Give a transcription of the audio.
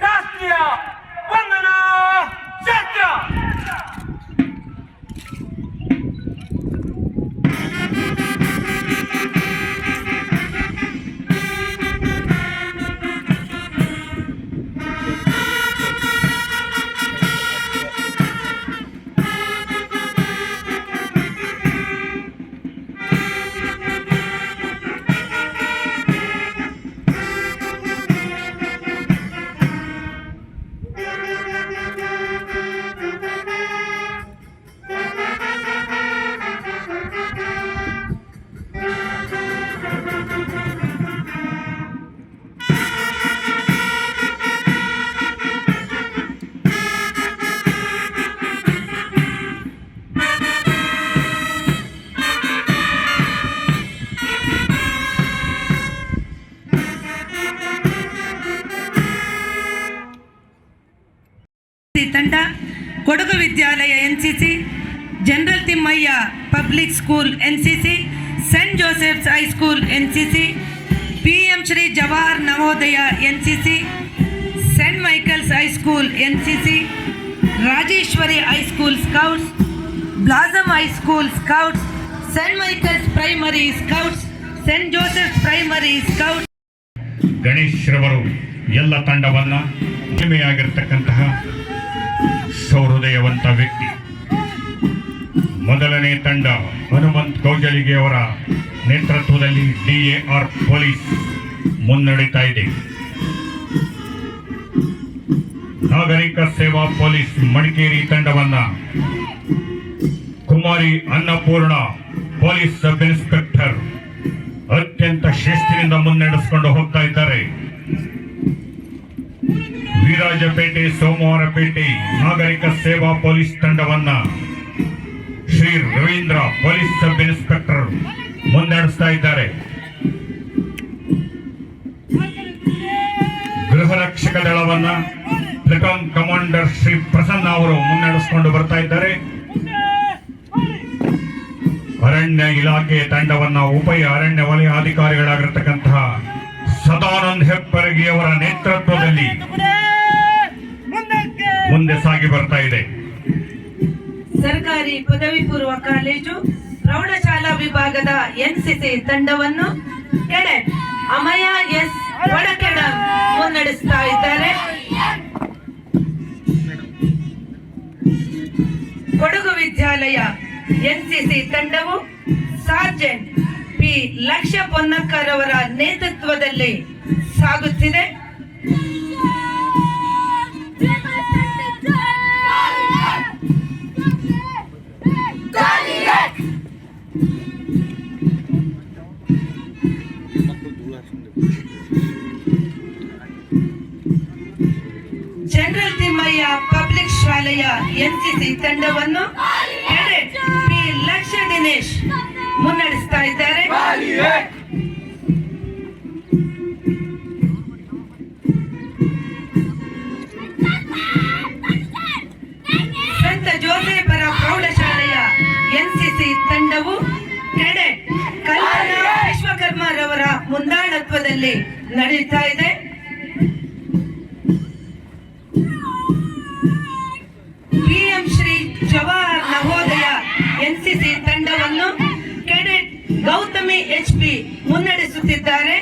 ರಾಷ್ಟ್ರೀಯ ವಂದನಾ ಛತ್ರ. ತಂಡ ಕೊಡಗು ವಿದ್ಯಾಲಯ NCC, general Thimmaiah public school NCC, saint Joseph's high school NCC, PM Shri Jawahar Navodaya NCC, saint Michael's high school NCC, Rajeshwari high school scouts, blossom high school scouts, saint Michael's primary scouts, saint Joseph's primary scouts. Ganesh ರವರು ಎಲ್ಲ ತಂಡವನ್ನ ಹೆಮ್ಮೆಯಾಗಿರ್ತಕ್ಕಂತಹ ಸೌಹೃದಯವಂತ ವ್ಯಕ್ತಿ. ಮೊದಲನೇ ತಂಡ ಹನುಮಂತ್ ಕೌಜಲಿಗೆ ಅವರ ನೇತೃತ್ವದಲ್ಲಿ DAR ಪೊಲೀಸ್ ಮುನ್ನಡೆಯುತ್ತಾ ಇದೆ. ನಾಗರಿಕ ಸೇವಾ ಪೊಲೀಸ್ ಮಡಿಕೇರಿ ತಂಡವನ್ನ Kumari Annapurna police sub inspector ಅತ್ಯಂತ ಶಿಸ್ತಿನಿಂದ ಮುನ್ನಡೆಸಿಕೊಂಡು ಹೋಗ್ತಾ ಇದ್ದಾರೆ. ವಿರಾಜಪೇಟೆ ಸೋಮವಾರಪೇಟೆ ನಾಗರಿಕ ಸೇವಾ ಪೊಲೀಸ್ ತಂಡವನ್ನ Shri Ravindra police sub inspector ಮುನ್ನಡೆಸ್ತಾ ಇದ್ದಾರೆ. ಗೃಹ ರಕ್ಷಕ ದಳವನ್ನ ಪ್ಲಟೂನ್ ಕಮಾಂಡರ್ ಶ್ರೀ ಪ್ರಸನ್ನ ಅವರು ಮುನ್ನಡೆಸಿಕೊಂಡು ಬರ್ತಾ ಇದ್ದಾರೆ. ಅರಣ್ಯ ಇಲಾಖೆ ತಂಡವನ್ನ ಅರಣ್ಯ ವಲಯ ಅಧಿಕಾರಿಗಳಾಗಿರ್ತಕ್ಕಂತಹ ಸದಾನಂದ್ ಹೆಪ್ಪರಗಿ ಅವರ ನೇತೃತ್ವದಲ್ಲಿ ಮುಂದೆ ಸಾಗಿ ಬರ್ತಾ ಇದೆ. ಸರ್ಕಾರಿ ಪದವಿ ಪೂರ್ವ ಕಾಲೇಜು ಪ್ರೌಢಶಾಲಾ ವಿಭಾಗದ ಎನ್ಸಿಸಿ ತಂಡವನ್ನು ಕೆಡೆಟ್ ಅಮಯ ಎಸ್ ವಡಕೆಡ ಮುನ್ನಡೆಸ್ತಾ ಇದ್ದಾರೆ. ಕೊಡಗು ವಿದ್ಯಾಲಯ ಎನ್ಸಿಸಿ ತಂಡವು ಸಾರ್ಜೆಂಟ್ P ಲಕ್ಷ್ಯ ಪೊನ್ನಕ್ಕರ್ ಅವರ ನೇತೃತ್ವದಲ್ಲಿ ಸಾಗುತ್ತಿದೆ. ಜನರಲ್ ತಿಮ್ಮಯ್ಯ ಪಬ್ಲಿಕ್ ಶಾಲೆಯ ಎನ್ಸಿಸಿ ತಂಡವನ್ನು ಕೆಡೆಟ್ P ಲಕ್ಷ್ಯ ದಿನೇಶ್ ಮುನ್ನಡೆಸ್ತಾ ಇದ್ದಾರೆ. ಸಂತ ಜೋಸೆಫರ ಪ್ರೌಢಶಾಲೆಯ ಎನ್ಸಿಸಿ ತಂಡವು ಕೆಡೆಟ್ ಕಲ್ಪನಾ ವಿಶ್ವಕರ್ಮರವರ ಮುಂದಾಳತ್ವದಲ್ಲಿ ನಡೆಯುತ್ತಾ ಇದೆ. PM ಶ್ರೀ ಜವಾಹರ್ ನವೋದಯ ಎನ್ಸಿಸಿ ತಂಡವನ್ನು ಕೆಡೆಟ್ ಗೌತಮಿ HP ಮುನ್ನಡೆಸುತ್ತಿದ್ದಾರೆ.